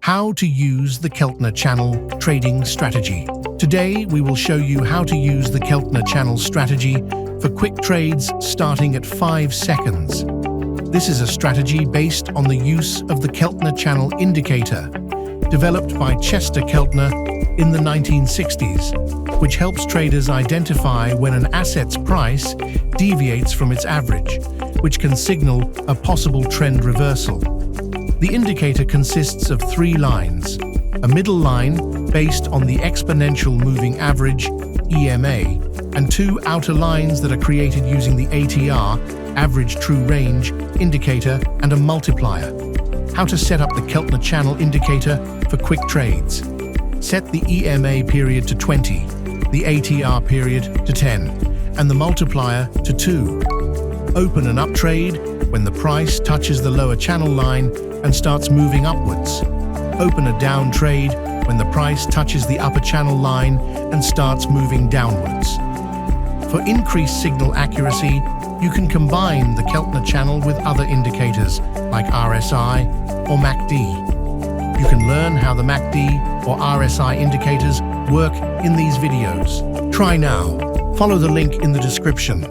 How to use the Keltner Channel trading strategy. Today, we will show you how to use the Keltner Channel strategy for quick trades starting at 5 seconds. This is a strategy based on the use of the Keltner Channel indicator, developed by Chester Keltner in the 1960s, which helps traders identify when an asset's price deviates from its average, which can signal a possible trend reversal. The indicator consists of 3 lines, a middle line based on the exponential moving average, EMA, and 2 outer lines that are created using the ATR, average true range, indicator, and a multiplier. How to set up the Keltner Channel indicator for quick trades. Set the EMA period to 20, the ATR period to 10, and the multiplier to 2. Open an up trade when the price touches the lower channel line and starts moving upwards. Open a down trade when the price touches the upper channel line and starts moving downwards. For increased signal accuracy, you can combine the Keltner channel with other indicators like RSI or MACD. You can learn how the MACD or RSI indicators work in these videos. Try now. Follow the link in the description.